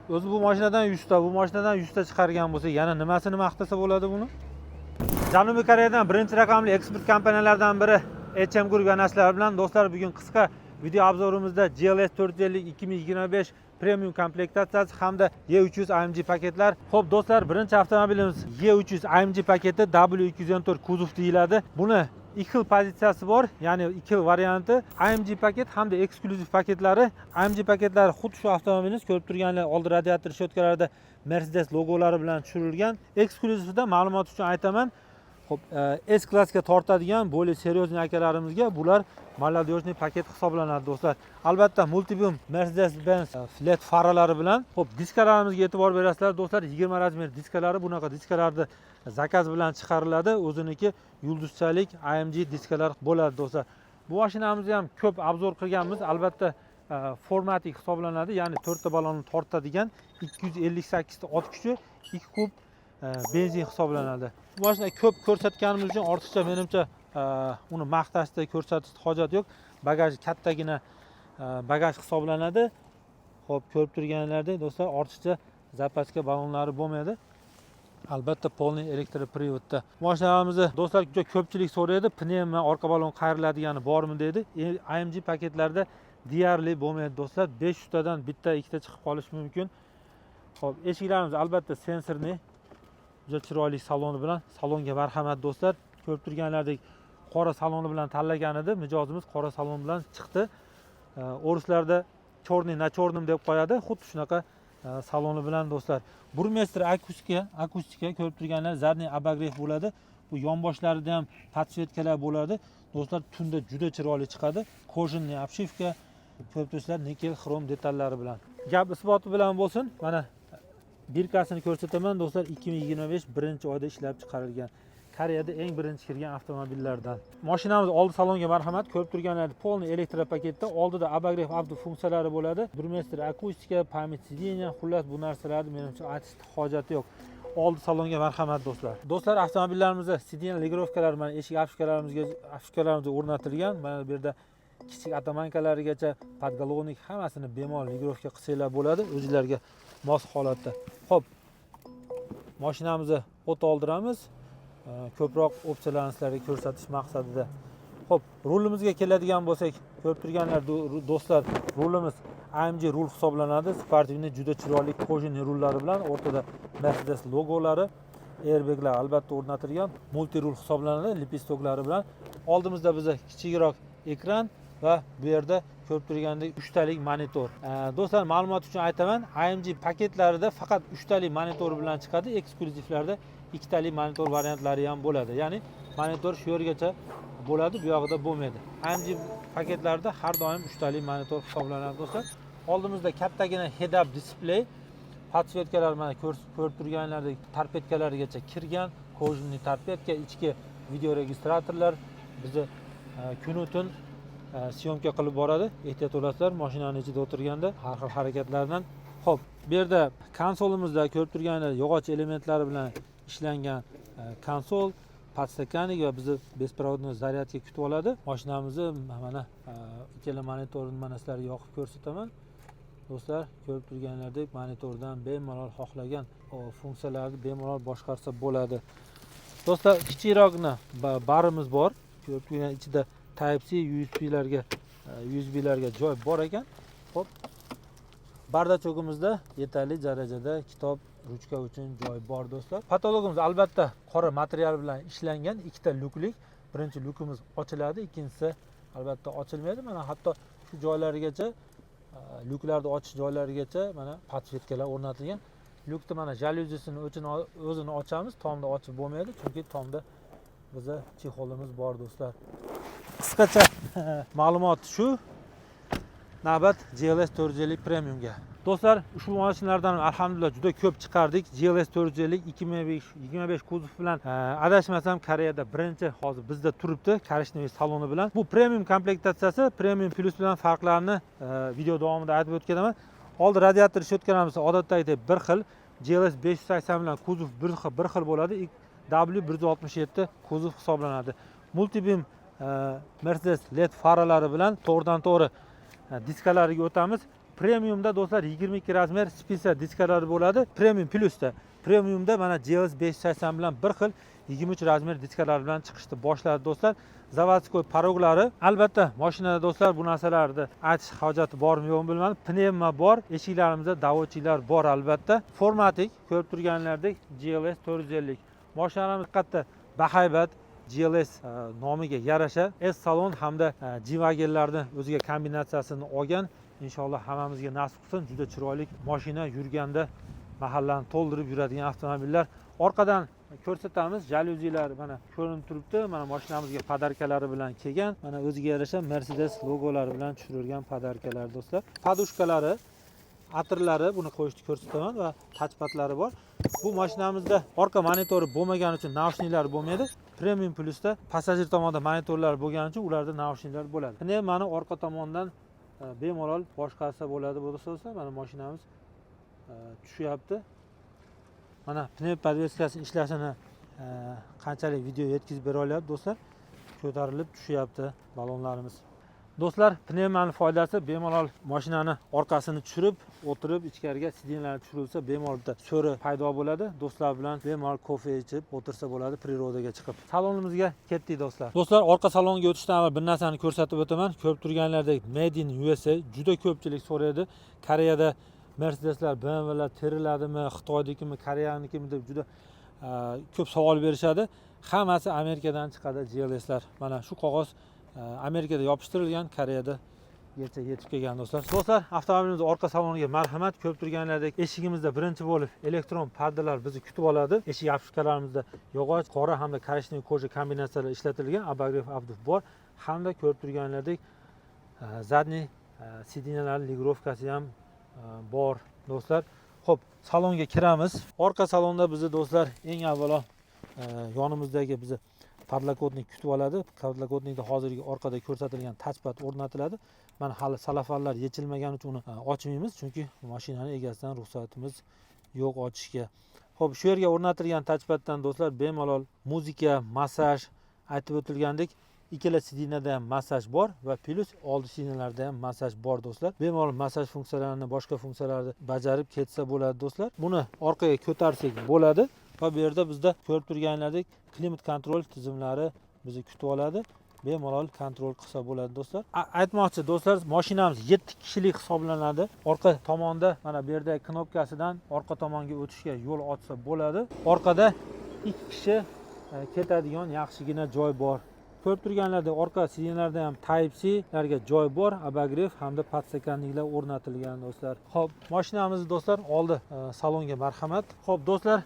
O'zi bu mashinadan 100 ta, bu mashinadan 100 ta chiqargan bo'lsa, yana nimasini maqtasa bo'ladi buni? Janubiy Koreyadan birinchi raqamli eksport kompaniyalardan biri HM Group yanaşlar bilan do'stlar, bugun qisqa video obzorimizda GLS 450 2025 premium komplektatsiyasi hamda E300 AMG paketlar. Xo'p do'stlar, birinchi avtomobilimiz E300 AMG paketi W214 kuzov deyiladi. Buni ikki xil pozitsiyasi bor, ya'ni ikki xil varianti. AMG paket hamda eksklyuziv paketlari. AMG paketlari xuddi shu avtomobilimiz ko'rib turganlar oldi radiator shotkalarida Mercedes logolari bilan tushirilgan. Eksklyuzivda ma'lumot uchun aytaman. Xo'p, S klassga tortadigan bo'lib seryozni akalarimizga bular молодежный paket hisoblanadi do'stlar. Albatta multibeam Mercedes-Benz flat faralari bilan. Xo'p, diskalarimizga e'tibor berasizlar do'stlar. 20 razmer diskalari, bunaqa diskalarni zakaz bilan chiqariladi. O'ziniki yulduzchalik AMG diskalar bo'ladi do'stlar. Bu mashinamizni ham ko'p obzor qilganmiz. Albatta formatik hisoblanadi, ya'ni 4 ta ballonni tortadigan 258 ta ot kuchi, 2 kub benzin hisoblanadi. Bu mashina ko'p ko'rsatganimiz uchun ortiqcha menimcha uni maqtashda ko'rsatishda hojat yo'q. Bagaji kattagina bagaj hisoblanadi. Xo'p, ko'rib turganlaridek do'stlar, ortiqcha zapaska ballonlari bo'lmaydi. Albatta polniy elektroprivodda. Mashinamizni do'stlar juda ko'pchilik so'raydi, pnevma orqa ballon qayriladigani bormi deydi. AMG paketlarda deyarli bo'lmaydi do'stlar. 500 tadan bitta, ikkita chiqib qolishi mumkin. Xo'p, eshiklarimiz albatta sensorli, juda chiroyli saloni bilan. Salonga marhamat do'stlar. Ko'rib turganlaridek qora saloni bilan tanlagan edi. Mijozimiz qora salon bilan chiqdi. O'rislarda chorniy na chornim deb qo'yadi. Xuddi shunaqa saloni bilan do'stlar. Burmestr akustika ko'rib turganlar zadniy obogrev bo'ladi. Bu yonboshlarida ham podsvetkalar bo'ladi. Do'stlar, tunda juda chiroyli chiqadi. Kojinniy obshivka, ko'rib turibsizlar, nikel xrom detallari bilan. Gap isboti bilan bo'lsin. Mana birkasini ko'rsataman do'stlar. 2025 birinchi oyda ishlab chiqarilgan. Koreyada eng birinchi kirgan avtomobillardan. Mashinamiz oldi salonga marhamat. Ko'rib turganlaringiz polniy elektropaketda. Oldida obogrev avto funksiyalari bo'ladi. Burmestr akustika, pamyat sideniya, xullas bu narsalarni menimcha aytishga hojati yo'q. Oldi salonga marhamat do'stlar. Do'stlar, avtomobillarimizda sideniya ligrovkalar, mana eshik afishkalarimizga o'rnatilgan. Mana bu yerda kichik atamankalarigacha podголовник hammasini bemalol ligrovka qilsanglar bo'ladi, o'zingizlarga mos holatda. Xo'p, mashinamizni o't oldiramiz. Ko'proq opsiyalarni sizlarga ko'rsatish maqsadida. Xo'p, rulimizga keladigan bo'lsak, ko'rib turganlar do'stlar, rulimiz AMG rul hisoblanadi. Sportivniy, juda chiroyli kojinniy rullari bilan, o'rtada Mercedes logolari, airbaglar albatta o'rnatilgan, multi rul hisoblanadi, lipistoklari bilan. Oldimizda bizga kichikroq ekran va bu yerda ko'rib turgandek 3 talik monitor. Do'stlar, ma'lumot uchun aytaman, AMG paketlarida faqat 3 talik monitor bilan chiqadi, eksklyuzivlarda 2 talik monitor variantlari ham bo'ladi. Ya'ni monitor shu yergacha bo'ladi, bu yog'ida bo'lmaydi. AMG paketlarida har doim 3 talik monitor hisoblanadi do'stlar. Oldimizda kattagina head-up display, podsvetkalar mana ko'rib turganlaridek torpedkalarigacha kirgan, kojinniy torpedka, ichki video registratorlar bizni kun-u tun syomka qilib boradi. Ehtiyot bo'lasizlar mashinaning ichida o'tirganda har xil harakatlardan. Xo'p, bu yerda konsolimizda ko'rib turganlar yog'och elementlari bilan ishlangan konsol, podstakanik va bizni беспроводной zaryadga kutib oladi. Mashinamizni mana ikkala monitorni mana sizlarga yoqib ko'rsataman. Do'stlar, ko'rib turganlaridek monitordan bemalol xohlagan funksiyalarni bemalol boshqarsa bo'ladi. Do'stlar, kichikroqni barimiz bor. Ko'rib turgan ichida Type-C USB-larga joy bor ekan. Xo'p, bardachogimizda yetarli darajada kitob, ruchka uchun joy bor do'stlar. Patologimiz albatta qora material bilan ishlangan, ikkita luklik. Birinchi lukimiz ochiladi, ikkinchisi albatta ochilmaydi. Mana hatto shu joylarigacha, luklarni ochish joylarigacha mana podsvetkalar o'rnatilgan. Lukni mana jalyuzisini o'zini ochamiz, tomda ochib bo'lmaydi, chunki tomda bizda chexolimiz bor do'stlar. Qisqacha ma'lumot shu. Navbat GLS 450 Premiumga. Do'stlar, ushbu mashinalardan alhamdulillah juda ko'p chiqardik. GLS 450 2025 kuzov bilan adashmasam Koreyada birinchi hozir bizda turibdi, korishniy saloni bilan. Bu premium komplektatsiyasi, premium plus bilan farqlarini video davomida aytib o'tganman. Oldi radiator shotkalarimiz odatdagidek bir xil, GLS 580 bilan kuzov bir xil bo'ladi. W167 kuzov hisoblanadi. Multibeam Mercedes LED faralari bilan to'g'ridan to'g'ri diskalariga o'tamiz. Premiumda do'stlar 22 razmer spisa diskalari bo'ladi. Premium plusda. Premiumda mana GLS 580 bilan bir xil 23 razmer diskalar bilan chiqishni boshladi do'stlar. Zavodskoy paroglari. Albatta, mashinada do'stlar bu narsalarni aytish hojati bormi yo'qmi bilmadim. Pnevma bor, eshiklarimizda davochilar bor albatta. Formatik ko'rib turganlaridek GLS 450. Mashinamiz haqiqatda bahaybat. GLS nomiga yarasha S salon hamda G-Wagonlarni o'ziga kombinatsiyasini olgan. Inshaalloh hammamizga nasib qilsin. Juda chiroyli mashina, yurganda mahallani to'ldirib yuradigan avtomobillar. Orqadan ko'rsatamiz. Jalyuzilar mana ko'rinib turibdi. Mana mashinamizga podarkalari bilan kelgan. Mana o'ziga yarasha Mercedes logolari bilan tushirilgan podarkalar do'stlar. Podushkalari, atirlari buni qo'yishni ko'rsataman va touchpadlari bor. Bu mashinamizda orqa monitori bo'lmagani uchun naushniklar bo'lmaydi. Premium plusda passajir tomonda monitorlar bo'lgani uchun ularda naushniklar bo'ladi. Pnevmani orqa tomondan bemalol boshqarsa bo'ladi do'stlar. Mana mashinamiz tushyapti. Mana pnevma podveskasi ishlashini qanchalik video yetkazib bera olyapti do'stlar. Ko'tarilib tushyapti balonlarimiz. Do'stlar, pnevmani foydasi bemalol mashinani orqasini tushirib, o'tirib ichkariga sidinlarni tushirilsa bemalol bitta so'ri paydo bo'ladi. Do'stlar bilan bemalol kofe ichib o'tirsa bo'ladi, prirodaga chiqib. Salonimizga ketdik do'stlar. Do'stlar, orqa salonga o'tishdan avval bir narsani ko'rsatib o'taman. Ko'rib turganlaridek Made in USA juda ko'pchilik so'raydi. Koreyada Mercedeslar, BMWlar teriladimi, Xitoydikimi, Koreyanikimi deb juda ko'p savol berishadi. Hammasi Amerikadan chiqadi GLSlar. Mana shu qog'oz Amerikada yopishtirilgan, Koreyada yetib kelgan do'stlar. Do'stlar, avtomobilimiz orqa saloniga marhamat. Ko'rib turganlaridek eshigimizda birinchi bo'lib elektron pardalar bizni kutib oladi. Eshik yopishkalarimizda yog'och, qora hamda korishniy koja kombinatsiyalar ishlatilgan, abagrev abduf bor. Hamda ko'rib turganlaridek zadniy sidinalar ligrovkasi ham bor do'stlar. Xo'p, salonga kiramiz. Orqa salonda bizni do'stlar eng avvalo yonimizdagi bizni podlokotnik kutib oladi. Podlokotnikda hozirgi orqada ko'rsatilgan touchpad o'rnatiladi. Mana hali salafanlar yechilmagani uchun uni ochmaymiz, chunki mashinani egasidan ruxsatimiz yo'q ochishga. Xo'p, shu yerga o'rnatilgan touchpaddan do'stlar bemalol muzika, massaj, aytib o'tilgandek ikkala sidinada ham massaj bor va plus oldi sidinalarda ham massaj bor do'stlar. Bemalol massaj funksiyalarini, boshqa funksiyalarni bajarib ketsa bo'ladi do'stlar. Buni orqaga ko'tarsak bo'ladi. Va bu yerda bizda ko'rib turganlaridek klimat kontrol tizimlari bizni kutib oladi. Bemalol kontrol qilsa bo'ladi do'stlar. Aytmoqchi do'stlar, mashinamiz 7 kishilik hisoblanadi. Orqa tomonda mana bu yerda knopkasidan orqa tomonga o'tishga yo'l ochsa bo'ladi. Orqada 2 kishi ketadigan yaxshigina joy bor. Ko'rib turganlaridek orqa sidinlarda ham Type-C larga joy bor, abagrev hamda podstakanliklar o'rnatilgan do'stlar. Xo'p, mashinamiz do'stlar oldi salonga marhamat. Xo'p do'stlar,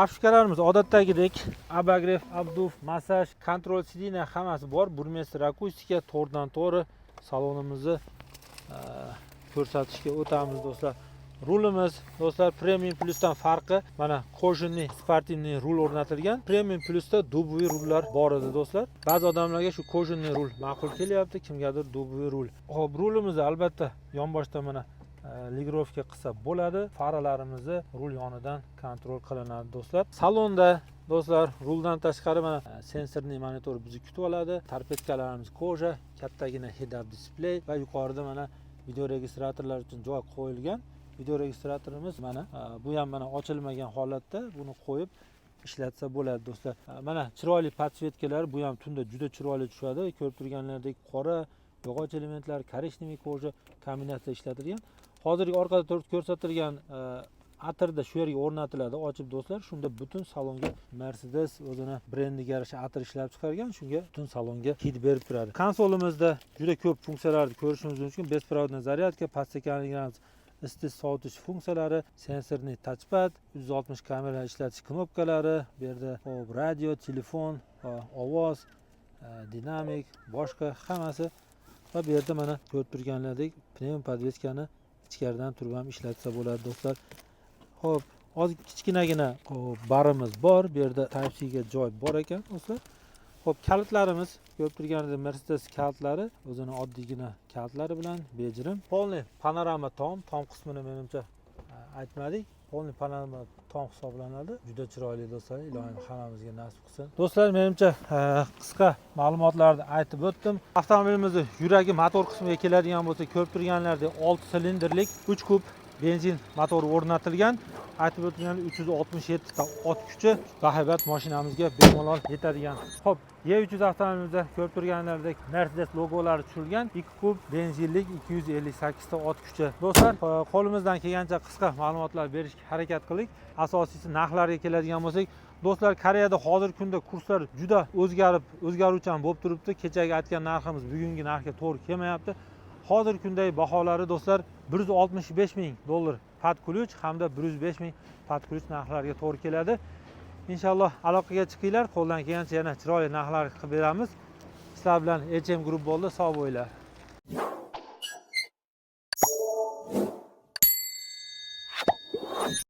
Afishkalarimiz odatdagidek abagrev, abduf, massaj, kontrol sidina hammasi bor. Burmestr akustika, to'g'ridan to'g'ri salonimizni ko'rsatishga o'tamiz do'stlar. Rulimiz do'stlar Premium Plusdan farqi mana kojinli sportivniy rul o'rnatilgan. Premium Plusda dubli rullar bor edi do'stlar. Ba'zi odamlarga shu kojinli rul ma'qul kelyapti, kimgadir dubli rul. Xo'p, rulimizni albatta yonboshda mana ligrovka qilsa bo'ladi. Faralarimizni rul yonidan kontrol qilinadi do'stlar. Salonda do'stlar ruldan tashqari mana sensorli monitor bizni kutib oladi. Torpedkalarimiz koja, kattagina head-up display va yuqorida mana video registratorlar uchun joy qo'yilgan. Video registratorimiz mana bu ham mana ochilmagan holatda buni qo'yib ishlatsa bo'ladi do'stlar. Mana chiroyli podsvetkalar, bu ham tunda juda chiroyli tushadi. Ko'rib turganlaridek qora yog'och elementlar, korishniy koja kombinatsiya ishlatilgan. Hozirgi orqada ko'rsatilgan atirda shu yerga o'rnatiladi, ochib do'stlar. Shunda butun salonga Mercedes o'zini brendiga yarasha atir ishlab chiqargan, shunga butun salonga hid berib turadi. Konsolimizda juda ko'p funksiyalarni ko'rishingiz mumkin. Besprovодная zaryadka, podstakanliklarimiz, isitish sovutish funksiyalari, sensorli touchpad, 360 kamera ishlatish knopkalari, bu yerda radio, telefon, ovoz, dinamik, boshqa hammasi. Va bu yerda mana ko'rib turganlaridek pnevma podveskani ichkaridan turib ham ishlatsa bo'ladi do'stlar. Xo'p, hozir kichkinagina barimiz bor. Bu yerda Type-C ga joy bor ekan do'stlar. Xo'p, kalitlarimiz ko'rib turganingizda Mercedes kalitlari o'zini oddiygina kalitlari bilan bejirim. Polni panorama tom qismini menimcha aytmadik. Polni Panama tom hisoblanadi. Juda chiroyli do'stlar. Ilohim hammamizga nasib qilsin. Do'stlar, menimcha qisqa ma'lumotlarni aytib o'tdim. Avtomobilimizni yuragi motor qismiga keladigan bo'lsa, ko'rib turganlaridek 6 silindrlik 3 kub benzin motori o'rnatilgan. Aytib o'tgan 367 ta ot kuchi bahaybat mashinamizga bemalol yetadigan. Xo'p, E300 avtomobilimizda ko'rib turganlaridek Mercedes logolari tushirilgan 2 kub benzinlik 258 ta ot kuchi. Do'stlar, qo'limizdan kelgancha qisqa ma'lumotlar berishga harakat qildik. Asosiysi narxlarga keladigan bo'lsak, do'stlar, Koreyada hozirgi kunda kurslar juda o'zgaruvchan bo'lib turibdi. Kechagi aytgan narximiz bugungi narxga to'g'ri kelmayapti. Hozirgi kundagi baholari do'stlar 165 ming dollar pat ключ hamda 105 ming pat ключ narxlariga to'g'ri keladi. Inshaalloh aloqaga chiqinglar, qo'ldan kelgancha yana chiroyli narxlar qilib beramiz. Sizlar bilan HM Group bo'ldi, sog' bo'linglar.